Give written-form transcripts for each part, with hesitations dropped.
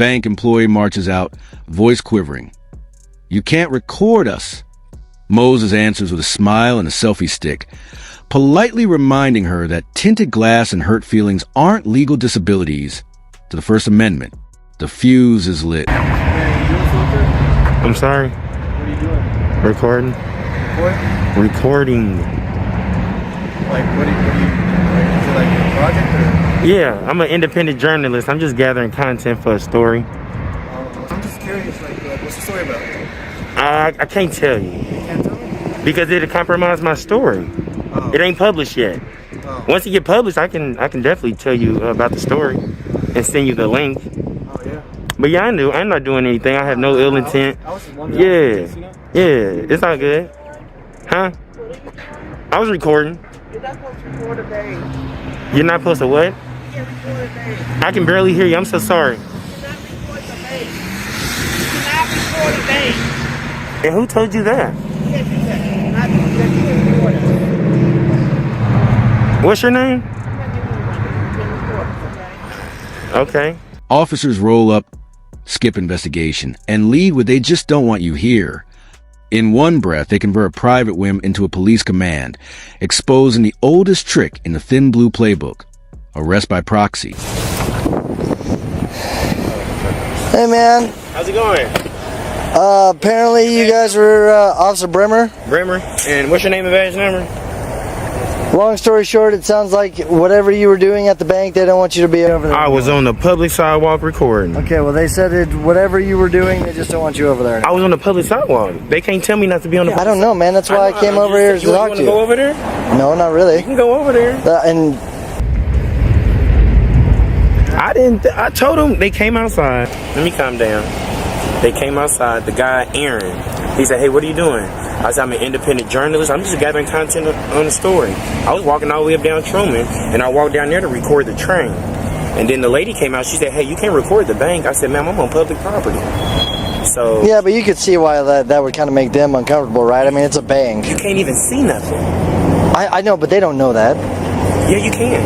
Bank employee marches out, voice quivering. "You can't record us." Moses answers with a smile and a selfie stick, politely reminding her that tinted glass and hurt feelings aren't legal disabilities to the First Amendment. The fuse is lit. I'm sorry. What are you doing? Recording. Recording. Like, what do you like, is it like a project or? Yeah, I'm an independent journalist. I'm just gathering content for a story. I'm just curious, like, what's the story about? I can't tell you. You can't tell me? Because it'll compromise my story. Oh. It ain't published yet. Oh. Once it get published, I can definitely tell you about the story and send you the link. Oh, yeah. But yeah, I'm not doing anything. I have no ill intent. I was just wondering. Yeah, it's all good. Huh? I was recording. You're not supposed to record a bank. You're not supposed to what? You can't record a bank. I can barely hear you. I'm so sorry. You cannot record the bank. You cannot record a bank. And who told you that? You can't do that. You can't record it. What's your name? You can't record it, okay? Okay. Officers roll up, skip investigation, and lead what they just don't want you here. In one breath, they convert a private whim into a police command, exposing the oldest trick in the thin blue playbook: arrest by proxy. Hey man, How's it going? apparently you guys were Officer Bremer. Bremer. And what's your name and badge number? Long story short, it sounds like whatever you were doing at the bank, they don't want you to be over there. I was on the public sidewalk recording. Okay, well they said whatever you were doing, they just don't want you over there. I was on the public sidewalk. They can't tell me not to be on the I don't know, man. That's why I came over here to talk to You want to go over there? No, not really. You can go over there. And I told them they came outside. Let me calm down. They came outside. The guy, Aaron, he said, "Hey, what are you doing?" I said, "I'm an independent journalist. I'm just gathering content on the story." I was walking all the way up down Truman, and I walked down there to record the train. And then the lady came out. She said, "Hey, you can't record the bank." I said, "Ma'am, I'm on public property." So yeah, but you could see why that would kind of make them uncomfortable, right? I mean, it's a bank. you can't even see nothing. I know, but they don't know that. Yeah, you can.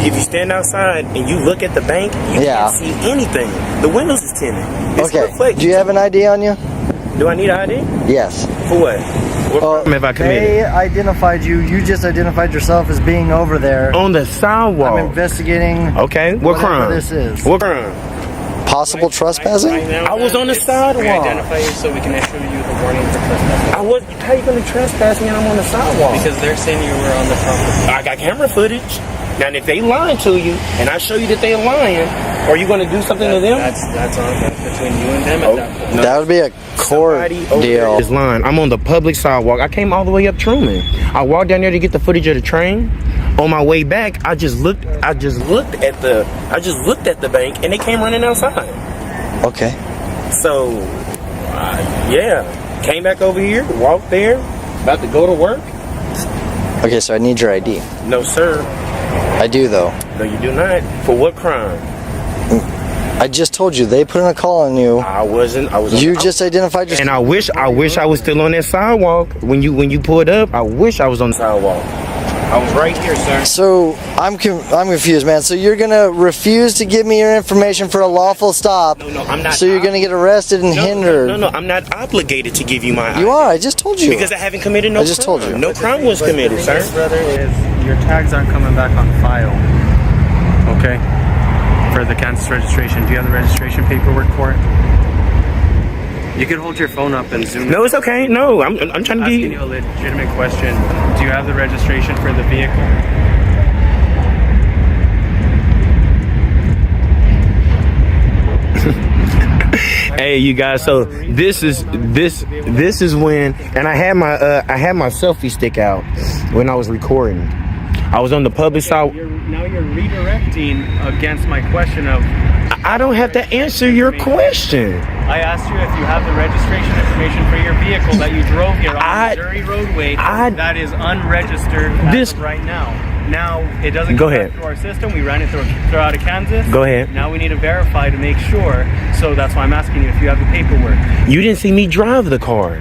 If you stand outside and you look at the bank, you Yeah. can't see anything. The windows is tinted. It's Okay. reflected. Do you have an ID on you? Do I need an ID? Yes. For what? What crime have I committed? They identified you. You just identified yourself as being over there. On the sidewalk. I'm investigating. Okay. What whatever crime? this is. What crime? Possible trespassing? I was on the sidewalk. Identify you so we can issue you the warning for trespassing. I was. How you gonna trespass me and I'm on the sidewalk? Because they're saying you were on the property. I got camera footage. Now, if they lying to you and I show you that they're lying, are you gonna do something to them? That's between you and them at that point. That would be a court Somebody over there deal. is lying. I'm on the public sidewalk. I came all the way up Truman. I walked down there to get the footage of the train. On my way back, I just looked at the bank, and they came running outside. Okay. So, yeah, came back over here, walked there, about to go to work. Okay, so I need your ID. No, sir. I do, though. No, you do not. For what crime? I just told you they put in a call on you. I was. You just identified yourself. And I wish I was still on that sidewalk when you pulled up. I wish I was on the sidewalk. I was right here, sir. So I'm confused, man. So you're gonna refuse to give me your information for a lawful stop? No, I'm not. So you're gonna get arrested and hindered? No, I'm not obligated to give you my ID. You are. I just told you. Because I haven't committed no crime. I just told you. No crime was committed, sir. Brother, is your tags aren't coming back on file. Okay. For the Kansas registration. Do you have the registration paperwork for it? You could hold your phone up and zoom. No, it's okay. No, I'm trying to Asking be. you a legitimate question. Do you have the registration for the vehicle? Hey, you guys. So this is when, and I had my selfie stick out when I was recording. I was on the public side. Now you're redirecting against my question of. I don't have to answer your question. I asked you if you have the registration information for your vehicle that you drove here on Missouri roadway that is unregistered as of right now. Now, it doesn't Go come ahead. back through our system. We ran it throughout Kansas. Go ahead. Now we need to verify to make sure. So that's why I'm asking you if you have the paperwork. You didn't see me drive the car.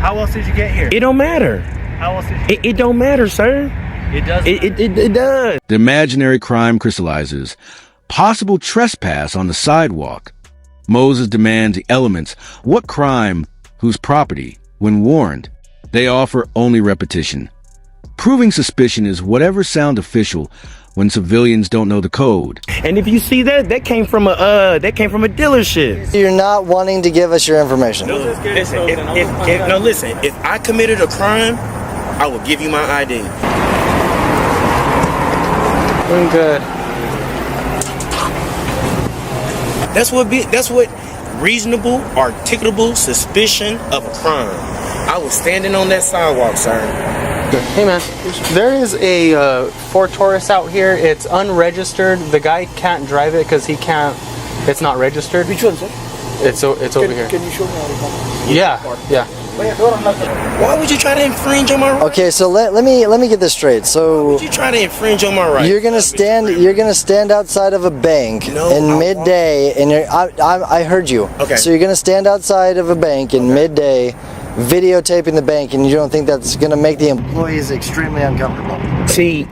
How else did you get here? It don't matter. How else did you It don't matter, sir. It does. It does. The imaginary crime crystallizes. Possible trespass on the sidewalk. Moses demands the elements. What crime, whose property, when warned? They offer only repetition. Proving suspicion is whatever sound official when civilians don't know the code. And if you see that, that came from a dealership. You're not wanting to give us your information. Listen, if I committed a crime, I will give you my ID. Doing good. That's what reasonable, articulable suspicion of a crime. I was standing on that sidewalk, sir. Hey man, there is a Ford Taurus out here. It's unregistered. The guy can't drive it because he can't. It's not registered. Which one, sir? It's over here. Can you show me how to come? Yeah. Why would you try to infringe on my rights? Okay, so let me get this straight. Why So would you try to infringe on my rights? you're gonna stand outside of a bank No, I in won't. midday, and I heard you. Okay. So you're gonna stand outside of a bank in midday, videotaping the bank, and you don't think that's gonna make the employees extremely uncomfortable? See,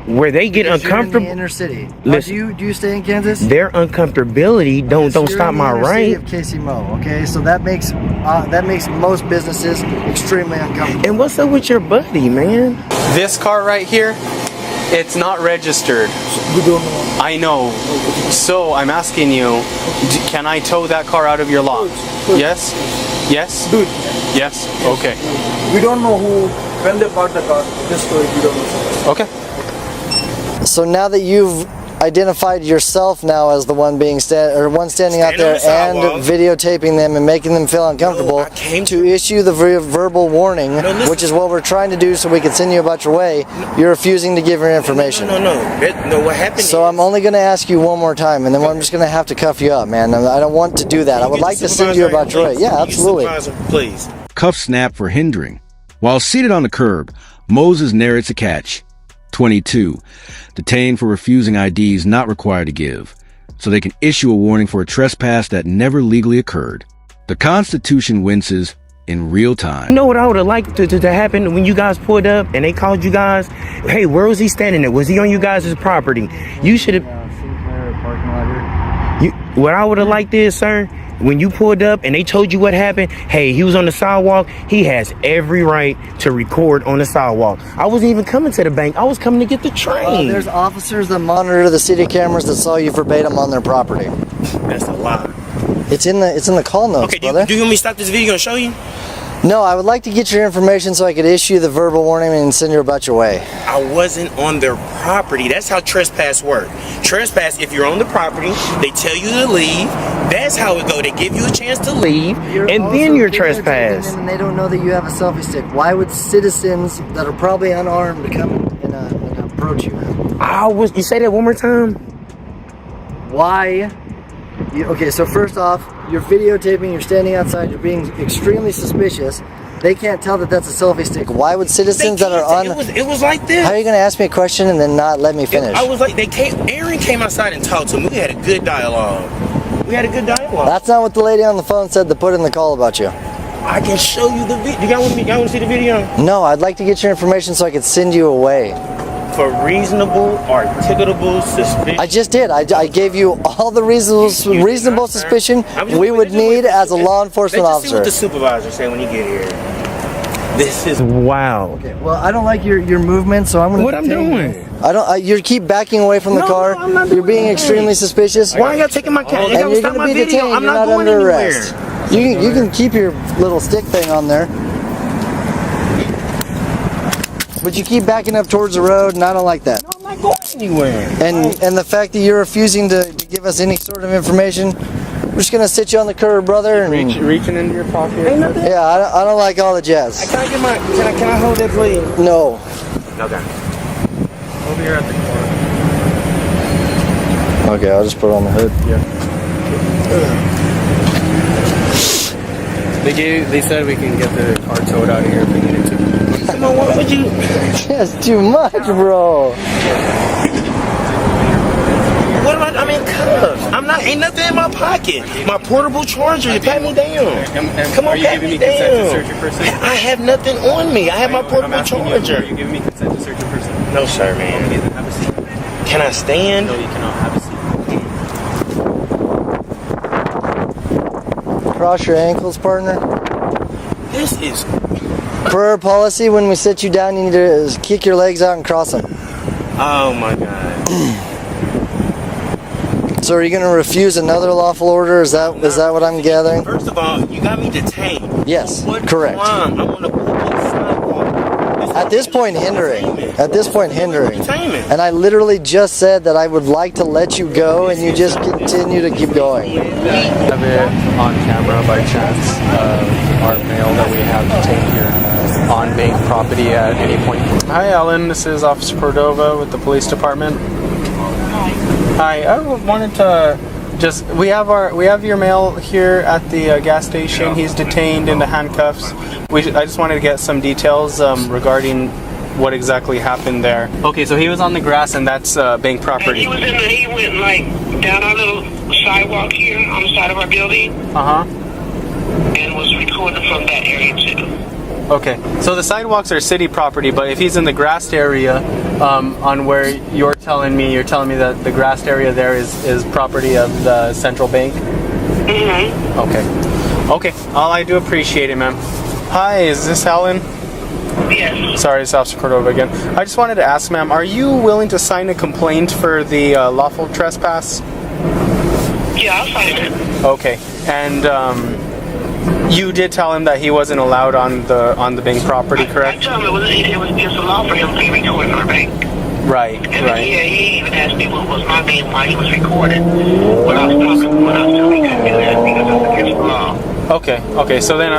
where they get You're in the uncomfortable, inner city. Listen. Do you stay in Kansas? their uncomfortability don't You're stop in the my inner city right. of KCMO, okay, so that makes most businesses extremely uncomfortable. And what's up with your buddy, man? This car right here, it's not registered. We don't know. I know. So I'm asking you, can I tow that car out of your lot? Yes? Yes? Do it. Yes? Okay. We don't know when they bought the car. This story we don't know. Okay. So now that you've identified yourself now as the one being standing out Stand on there the sidewalk. and videotaping them and making them feel uncomfortable, I came to issue the verbal warning, listen. which is what we're trying to do so we can send you about your way, you're refusing to give your information. No. What happened? So I'm only going to ask you one more time, and then I'm just going to have to cuff you up, man. I don't want to do that. I would like to send you about your way. Yeah, absolutely. Please. Cuff snap for hindering. While seated on the curb, Moses narrates a catch. 22. Detained for refusing IDs not required to give, so they can issue a warning for a trespass that never legally occurred. The Constitution winces in real time. You know what I would have liked to happen when you guys pulled up and they called you guys? Hey, where was he standing at? Was he on you guys' property? You should have. What I would have liked is, sir, when you pulled up and they told you what happened, hey, he was on the sidewalk, he has every right to record on the sidewalk. I wasn't even coming to the bank. I was coming to get the train. There's officers that monitor the city cameras that saw you verbatim on their property. That's a lie. It's in the call notes, Okay, brother. do you want me to stop this video and show you? No, I would like to get your information so I could issue the verbal warning and send you about your way. I wasn't on their property. That's how trespass work. Trespass, if you're on the property, they tell you to leave. That's how it go. They give you a chance to leave, and then you're trespass. And they don't know that you have a selfie stick. Why would citizens that are probably unarmed come and approach you? You say that one more time? Why? Okay, so first off, you're videotaping, you're standing outside, you're being extremely suspicious. They can't tell that that's a selfie stick. Why would citizens that are on... It was like this. How are you going to ask me a question and then not let me finish? I was like, Aaron came outside and talked to me. We had a good dialogue. That's not what the lady on the phone said to put in the call about you. I can show you the video. Y'all want to see the video? No, I'd like to get your information so I could send you away. For reasonable, articulable suspicion. I just did. I gave you all the reasonable suspicion we would need as a law enforcement Let's just see what officer. the supervisor say when you get here. This is wow. Okay, well, I don't like your movement, so I'm going to. What I'm doing? I don't. You keep backing away from the car. I'm not You're doing being anything. extremely suspicious. Why are y'all taking my camera? And you're going to be detained. I'm You're not not going under anywhere. arrest. You can keep your little stick thing on there. But you keep backing up towards the road, and I don't like that. No, I'm not going anywhere. And the fact that you're refusing to give us any sort of information, we're just gonna sit you on the curb, brother. And Reaching into your pocket. yeah, I don't like all the jazz. Can I hold that, please? No. Okay. Over here at the car. Okay, I'll just put it on the hood. They said we can get the car towed out of here if we needed to. Come on, what would you? That's too much, bro. What am I'm in cuffs. Ain't nothing in my pocket. My portable charger. You pat me down. Come on, pat me down. Consent to search your person? I have nothing on me. I have my portable charger. Are you giving me consent to search your person? No, sir, man. Okay, then have a seat. Can I stand? No, you cannot. Have a seat. cross your ankles, partner? This is. Per our policy, when we sit you down, you need to kick your legs out and cross them. Oh my God. So are you going to refuse another lawful order? Is that what I'm gathering? First of all, you got me detained. Yes, What correct. crime? I want to pull up the sidewalk. At this point, hindering. At this point, hindering. Detainment. And I literally just said that I would like to let you go, and you just continue to keep going. Have it on camera by chance of our male that we have detained here on bank property at any point. Hi, Alan. This is Officer Cordova with the police department. Hi, I wanted to we have your male here at the gas station. He's detained in the handcuffs. I just wanted to get some details regarding what exactly happened there. Okay, so he was on the grass, and that's bank property. He went like down our little sidewalk here on the side of our building. And was recorded from that area too. Okay, so the sidewalks are city property, but if he's in the grassed area, on where you're telling me that the grassed area there is property of the central bank? Mm-hmm. Okay, I do appreciate it, ma'am. Hi, is this Alan? Yes. Sorry, it's Officer Cordova again. I just wanted to ask, ma'am, are you willing to sign a complaint for the lawful trespass? Yeah, I'll sign it. Okay, and you did tell him that he wasn't allowed on the bank property, correct? I told him it was against the law for him to be recording our bank. Right. He even asked me what was my name while he was recording. When I was telling him he couldn't do that because it's against the law. Okay. So then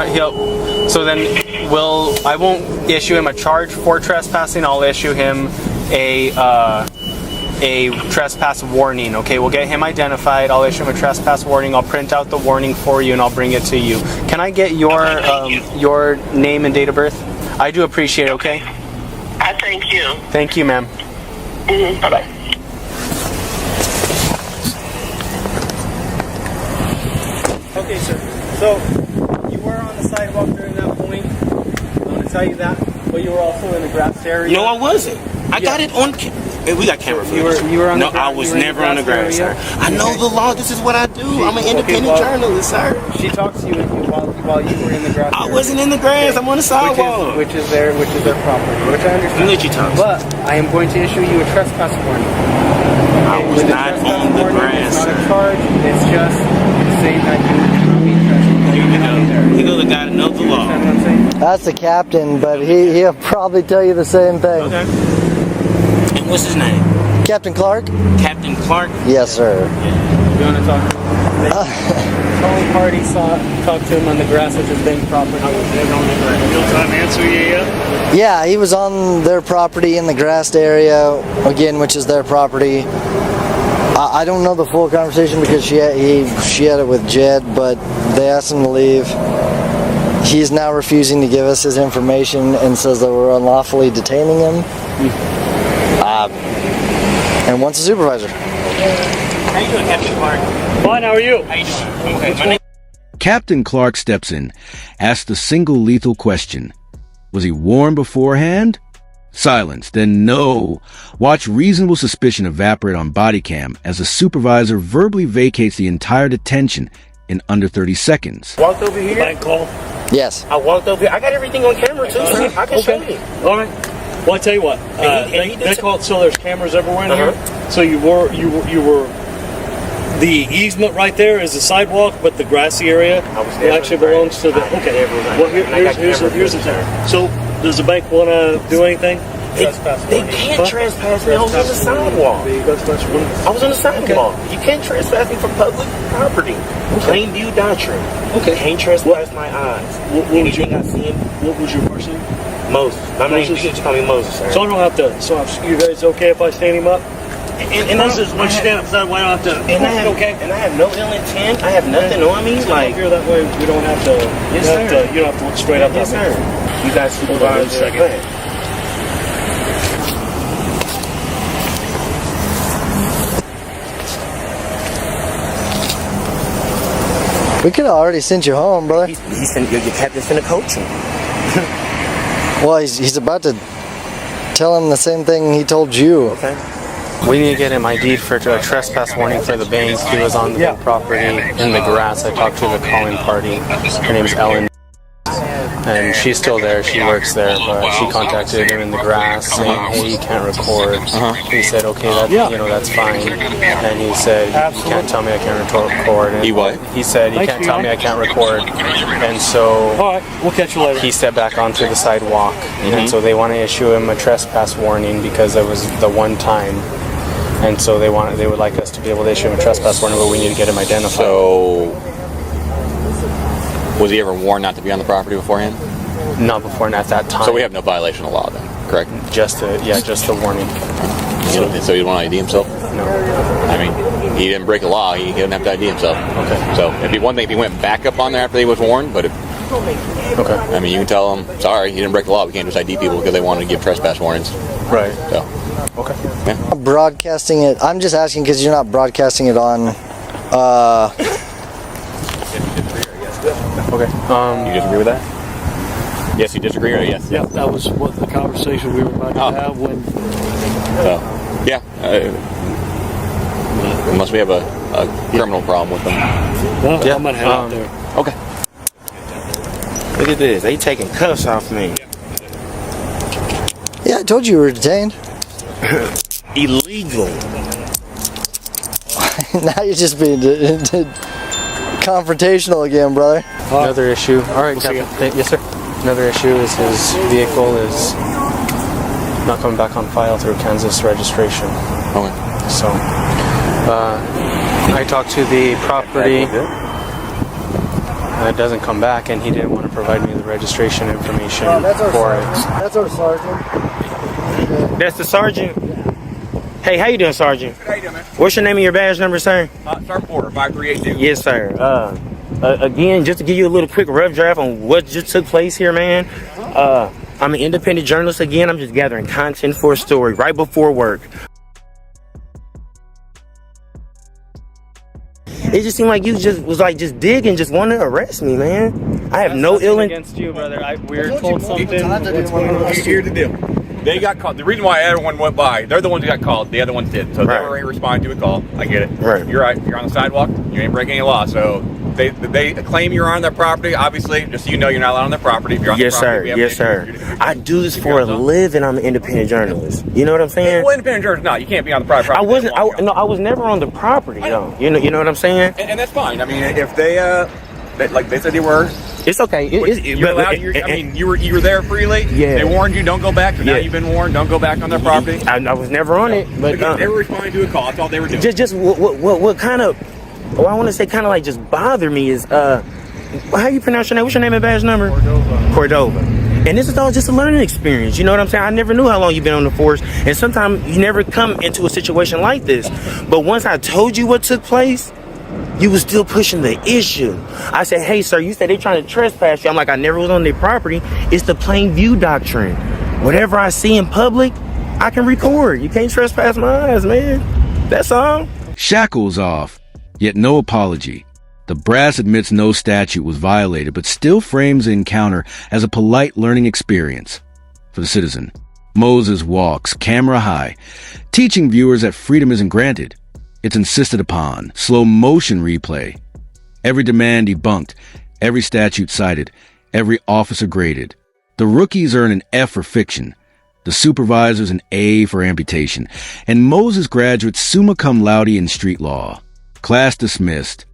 I won't issue him a charge for trespassing. I'll issue him a trespass warning. Okay, we'll get him identified. I'll issue him a trespass warning. I'll print out the warning for you, and I'll bring it to you. Can I get your name and date of birth? I do appreciate it. Okay. I thank you. Thank you, ma'am. Mm-hmm. Bye-bye. Okay, sir. So you were on the sidewalk during that point. I'm going to tell you that, but you were also in the grass area. No, I wasn't. I got it on. We got camera footage. You were on no, the grass. I was never on the grass, sir. I know the law. This is what I do. I'm an independent journalist, sir. She talked to you while you were in the grass. I wasn't in the grass. I'm on the sidewalk. Which is their property. Which I understand. Let you talk. But I am going to issue you a trespass warning. I was not on the grass. It's not a charge. It's just saying that you cannot be trespassing. He goes, got to know the law. That's the captain, but he'll probably tell you the same thing. Okay. And what's his name? Captain Clark? Captain Clark? Yes, sir. You want to talk to him? Whole party talked to him on the grass, which is bank property. Real-time answer, yeah? Yeah, he was on their property in the grassed area, again, which is their property. I don't know the full conversation because she had it with Jed, but they asked him to leave. He's now refusing to give us his information and says that we're unlawfully detaining him. And wants a supervisor. How you doing, Captain Clark? Fine, how are you? How you doing? Okay, my name. Captain Clark steps in, asks the single lethal question. Was he warned beforehand? Silence, then no. Watch reasonable suspicion evaporate on Bodycam as the supervisor verbally vacates the entire detention in under 30 seconds. Walked over here. Bank call. Yes. I walked over here. I got everything on camera too, sir. I can show you. All right. Well, I tell you what. They call it so there's cameras everywhere in here. So you were. The easement right there is the sidewalk, but the grassy area actually belongs to the. Okay. Well, here's the thing. So does the bank want to do anything? They can't trespass me. I was on the sidewalk. I was on the sidewalk. You can't trespass me for public property. Plain view doctrine. Okay. Can't trespass my eyes. What was your first name? Moses. My name. You can just call me Moses, sir. So I don't have to. So you guys okay if I stand him up? And Once you stand up that way, I don't have to. And I have no ill intent. I have nothing on me. Like here that way, we don't have to. Yes, sir. You don't have to look straight up. Yes, sir. You guys Hold on 1 second. We could have already sent you home, brother. Your captain's finna coach him. Well, he's about to tell him the same thing he told you. Okay. We need to get him ID'd for a trespass warning for the bank. He was on the bank property in the grass. I talked to the calling party. Her name's Ellen. And she's still there. She works there, but she contacted him in the grass saying, "Hey, you can't record." He said, "Okay, that's fine." And he said, "You can't tell me I can't record." And he what? He said, "You can't tell me I can't record." And so, all right, we'll catch you later. He stepped back onto the sidewalk, and so they want to issue him a trespass warning because it was the one time. And so they would like us to be able to issue him a trespass warning, but we need to get him identified. So, was he ever warned not to be on the property beforehand? Not before and at that time. So we have no violation of law then, correct? Just the warning. So he won't ID himself? No. I mean, he didn't break the law. He didn't have to ID himself. Okay. So it'd be one thing if he went back up on there after he was warned, but okay. I mean, you can tell him, sorry, you didn't break the law. We can't just ID people because they want to give trespass warnings. Right. So. Okay. Yeah. Broadcasting it. I'm just asking because you're not broadcasting it on. Okay. You disagree with that? Yes, you disagree, or yes? Yeah, that was what the conversation we were about to have when. Unless we have a criminal problem with them. Well, I'm gonna head out there. Okay. Look at this. They taking cuffs off me. Yeah, I told you were detained. Illegal. Now you're just being confrontational again, brother. Another issue. All right, Captain. Yes, sir. Another issue is his vehicle is not coming back on file through Kansas registration. Okay. So, I talked to the property. It doesn't come back, and he didn't want to provide me the registration information for it. That's our sergeant. That's the sergeant? Hey, how you doing, Sergeant? How you doing, man? What's your name and your badge number, sir? Sergeant Porter, 5382. Yes, sir. Again, just to give you a little quick rough draft on what just took place here, man. I'm an independent journalist again. I'm just gathering content for a story right before work. It just seemed like you just was just digging, just wanted to arrest me, man. I have no ill against you, brother. We were told something. Here's the deal. They got called. The reason why everyone went by, they're the ones who got called. The other ones did. So they were responding to a call. I get it. Right. You're right. You're on the sidewalk. You ain't breaking any law. So they claim you're on their property. Obviously, just so you know, you're not allowed on their property. If you're on Yes, their property, sir. Yes, sir. I do this for a living. I'm an independent journalist. You know what I'm saying? Well, independent journalist, no, you can't be on the private property. I was never on the property, though. You know what I'm saying? And that's fine. I mean, if they like they said they were. It's okay. You're allowed. I mean, you were there freely. Yeah. They warned you, don't go back. So now you've been warned, don't go back on their property. I was never on it, but they were responding to a call. That's all they were doing. Just what kind of, I want to say kind of like just bother me is how you pronounce your name? What's your name and badge number? Cordova. And this is all just a learning experience. You know what I'm saying? I never knew how long you've been on the force, and sometimes you never come into a situation like this. But once I told you what took place, you was still pushing the issue. I said, hey, sir, you said they trying to trespass you. I'm like, I never was on their property. It's the plain view doctrine. Whatever I see in public, I can record. You can't trespass my eyes, man. That's all. Shackles off, yet no apology. The brass admits no statute was violated, but still frames the encounter as a polite learning experience for the citizen. Moses walks, camera high, teaching viewers that freedom isn't granted. It's insisted upon. Slow motion replay. Every demand debunked. Every statute cited. Every officer graded. The rookies earn an F for fiction. The supervisors an A for amputation. And Moses graduates summa cum laude in street law. Class dismissed.